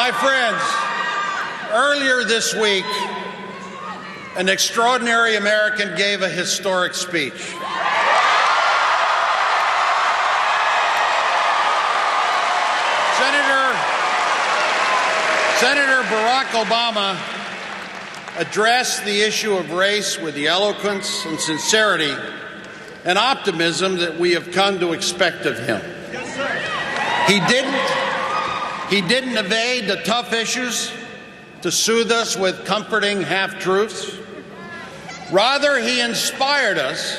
My friends, earlier this week, an extraordinary American gave a historic speech. Senator Barack Obama addressed the issue of race with the eloquence and sincerity and optimism that we have come to expect of him. Yes, sir. He didn't evade the tough issues to soothe us with comforting half-truths. Rather, he inspired us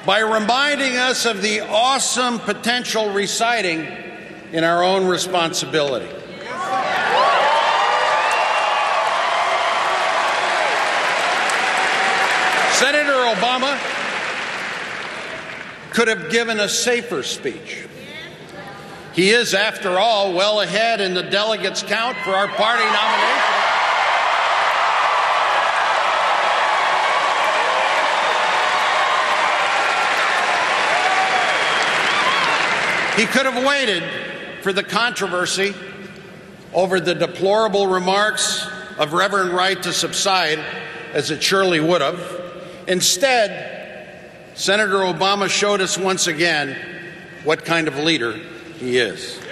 by reminding us of the awesome potential residing in our own responsibility. Senator Obama could have given a safer speech. He is, after all, well ahead in the delegates' count for our party nomination. He could have waited for the controversy over the deplorable remarks of Reverend Wright to subside, as it surely would have. Instead, Senator Obama showed us once again what kind of leader he is. He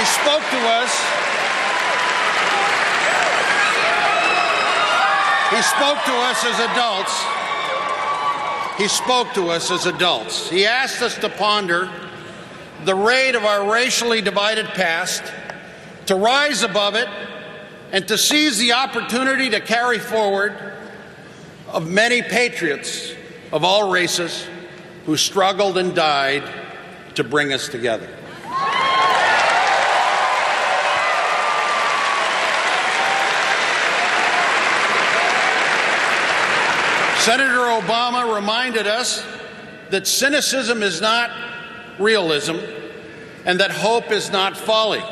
spoke to us. He spoke to us as adults. He spoke to us as adults. He asked us to ponder the rate of our racially divided past, to rise above it, and to seize the opportunity to carry forward of many patriots of all races who struggled and died to bring us together. Senator Obama reminded us that cynicism is not realism and that hope is not folly.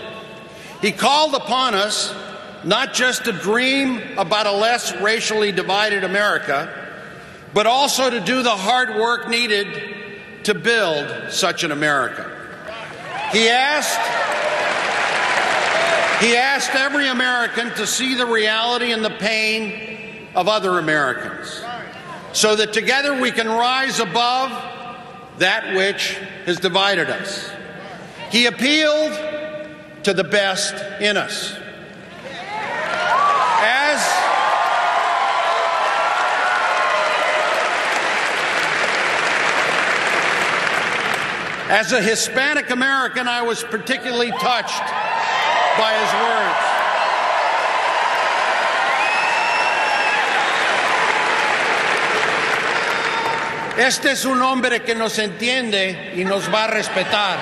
He called upon us not just to dream about a less racially divided America, but also to do the hard work needed to build such an America. He asked every American to see the reality and the pain of other Americans, so that together we can rise above that which has divided us. He appealed to the best in us. As a Hispanic American, I was particularly touched by his words. Este es un hombre que nos entiende y nos va a respetar.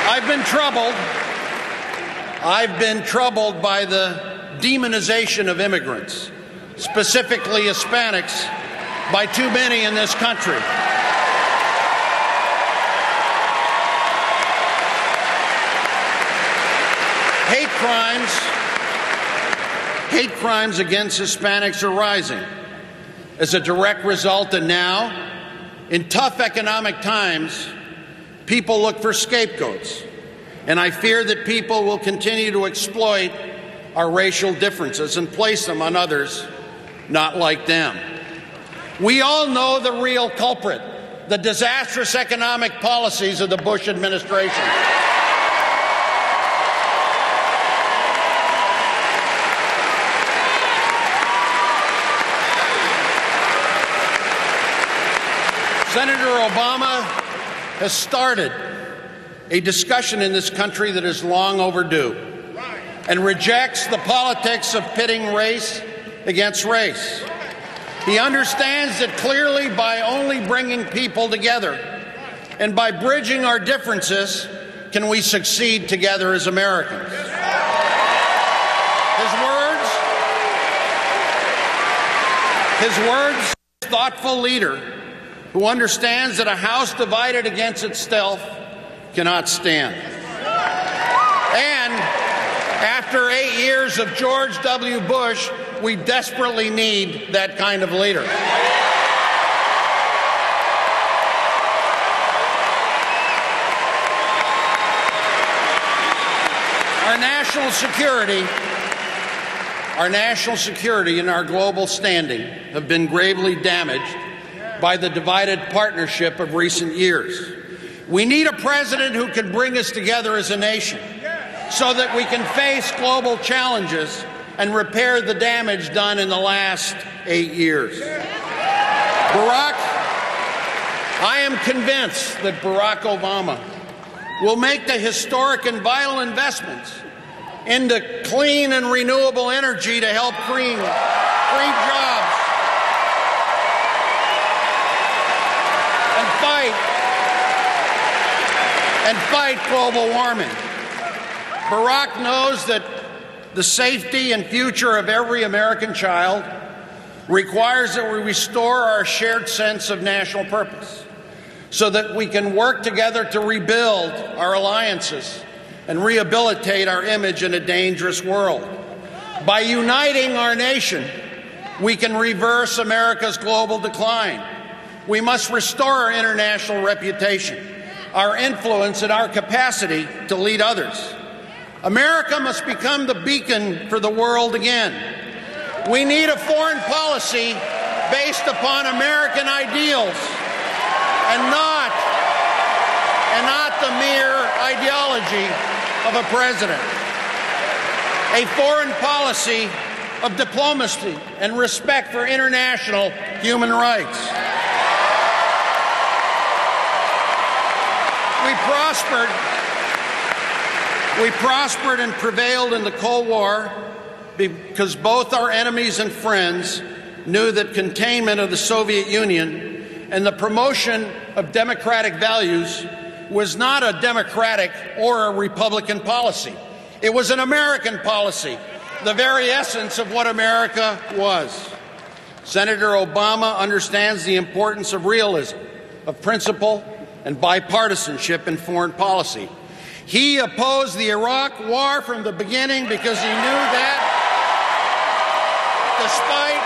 I've been troubled by the demonization of immigrants, specifically Hispanics, by too many in this country. Hate crimes against Hispanics are rising as a direct result, and now, in tough economic times, people look for scapegoats. And I fear that people will continue to exploit our racial differences and place them on others not like them. We all know the real culprit, the disastrous economic policies of the Bush administration. Senator Obama has started a discussion in this country that is long overdue and rejects the politics of pitting race against race. He understands that clearly by only bringing people together and by bridging our differences can we succeed together as Americans. His words, thoughtful leader who understands that a house divided against itself cannot stand. And after 8 years of George W. Bush, we desperately need that kind of leader. Our national security and our global standing have been gravely damaged by the divided partnership of recent years. We need a president who can bring us together as a nation so that we can face global challenges and repair the damage done in the last 8 years. I am convinced that Barack Obama will make the historic and vital investments into clean and renewable energy to help create jobs and fight global warming. Barack knows that the safety and future of every American child requires that we restore our shared sense of national purpose so that we can work together to rebuild our alliances and rehabilitate our image in a dangerous world. By uniting our nation, we can reverse America's global decline. We must restore our international reputation, our influence, and our capacity to lead others. America must become the beacon for the world again. We need a foreign policy based upon American ideals and not the mere ideology of a president. A foreign policy of diplomacy and respect for international human rights. We prospered and prevailed in the Cold War because both our enemies and friends knew that containment of the Soviet Union and the promotion of democratic values was not a Democratic or a Republican policy. It was an American policy, the very essence of what America was. Senator Obama understands the importance of realism, of principle, and bipartisanship in foreign policy. He opposed the Iraq War from the beginning because he knew that, despite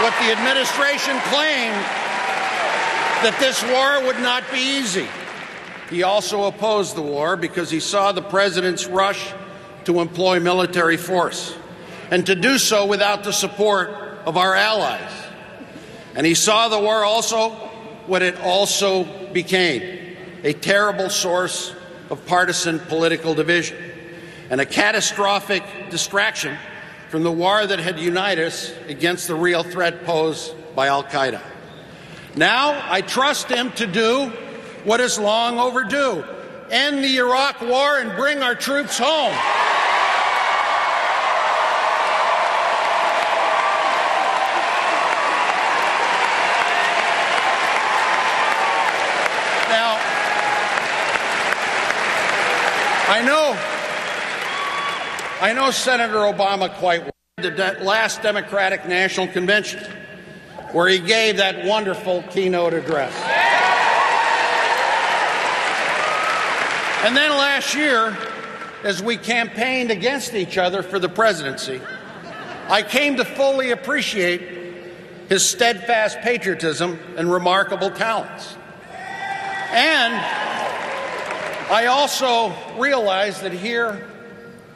what the administration claimed, that this war would not be easy. He also opposed the war because he saw the president's rush to employ military force, and to do so without the support of our allies. And he saw the war also what it also became, a terrible source of partisan political division and a catastrophic distraction from the war that had united us against the real threat posed by al-Qaeda. Now, I trust him to do what is long overdue: end the Iraq War and bring our troops home. Now, I know Senator Obama quite well. The last Democratic National Convention, where he gave that wonderful keynote address. And then last year, as we campaigned against each other for the presidency, I came to fully appreciate his steadfast patriotism and remarkable talents. And I also realized that here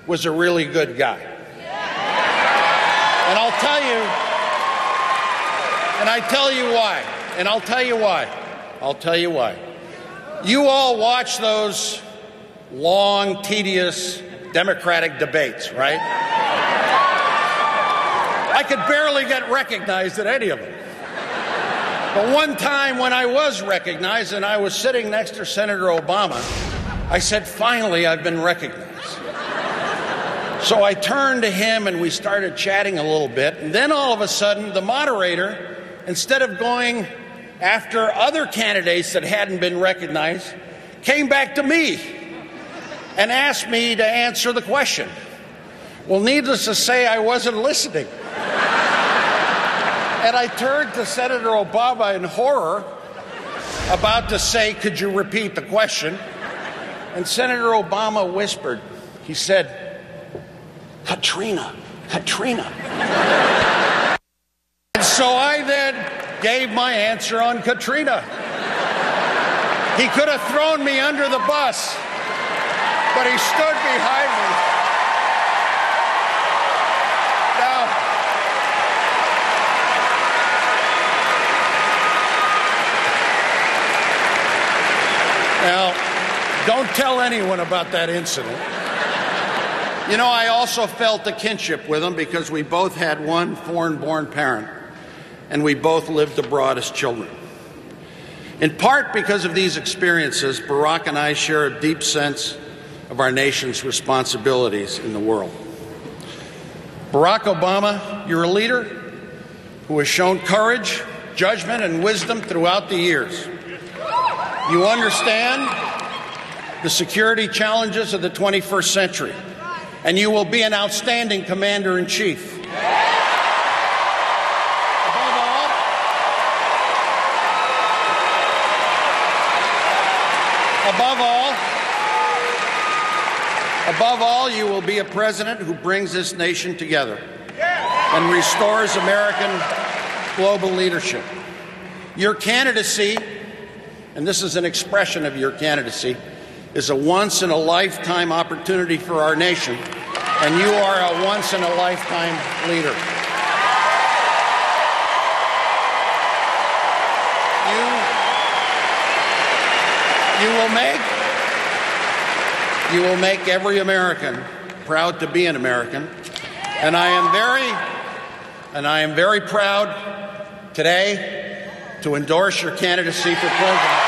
was a really good guy. And I'll tell you, and I tell you why, and I'll tell you why. I'll tell you why. You all watch those long, tedious Democratic debates, right? I could barely get recognized at any of them. But one time when I was recognized and I was sitting next to Senator Obama, I said, finally, I've been recognized. So I turned to him and we started chatting a little bit. And then all of a sudden, the moderator, instead of going after other candidates that hadn't been recognized, came back to me and asked me to answer the question. Well, needless to say, I wasn't listening. And I turned to Senator Obama in horror, about to say, could you repeat the question? And Senator Obama whispered, he said, Katrina. Katrina. And so I then gave my answer on Katrina. He could have thrown me under the bus, but he stood behind me. Now, don't tell anyone about that incident. You know, I also felt a kinship with him because we both had one foreign-born parent, and we both lived abroad as children. In part because of these experiences, Barack and I share a deep sense of our nation's responsibilities in the world. Barack Obama, you're a leader who has shown courage, judgment, and wisdom throughout the years. You understand the security challenges of the 21st century, and you will be an outstanding commander-in-chief. Above all, you will be a president who brings this nation together and restores American global leadership. Your candidacy, and this is an expression of your candidacy, is a once-in-a-lifetime opportunity for our nation, and you are a once-in-a-lifetime leader. You will make every American proud to be an American, and I am very proud today to endorse your candidacy for president.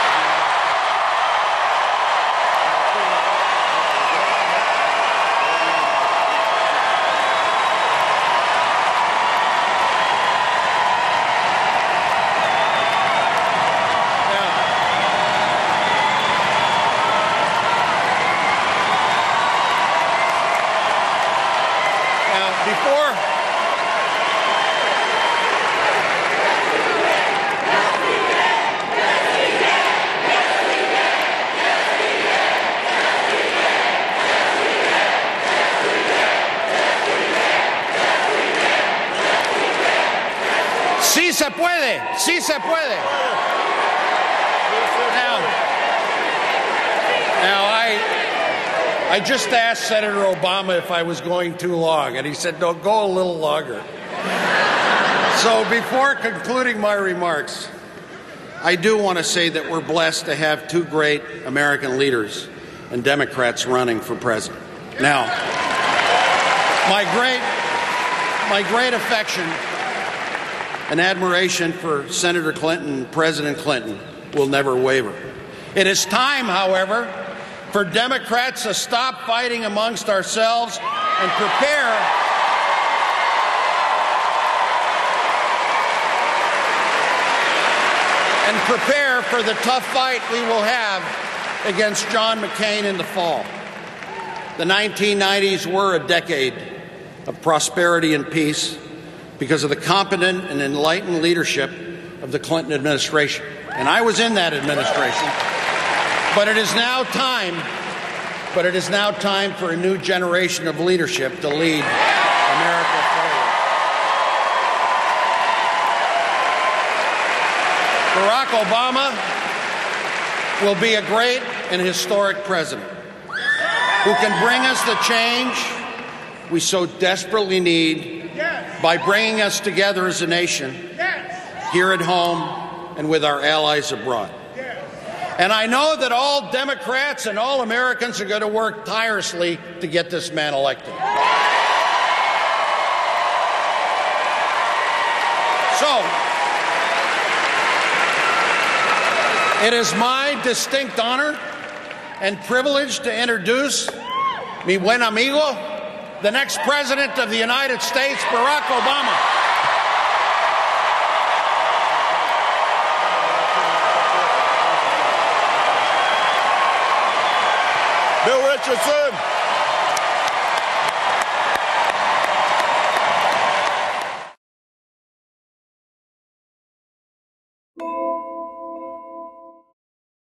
Sí se puede, sí se puede. Now I just asked Senator Obama if I was going too long, and he said, no, go a little longer. So before concluding my remarks, I do want to say that we're blessed to have two great American leaders and Democrats running for president. Now, my great affection and admiration for Senator Clinton and President Clinton will never waver. It is time, however, for Democrats to stop fighting amongst ourselves and prepare for the tough fight we will have against John McCain in the fall. The 1990s were a decade of prosperity and peace because of the competent and enlightened leadership of the Clinton administration. And I was in that administration. But it is now time for a new generation of leadership to lead America forward. Barack Obama will be a great and historic president who can bring us the change we so desperately need by bringing us together as a nation here at home and with our allies abroad. And I know that all Democrats and all Americans are going to work tirelessly to get this man elected. So, it is my distinct honor and privilege to introduce mi buen amigo, the next President of the United States, Barack Obama. Bill Richardson.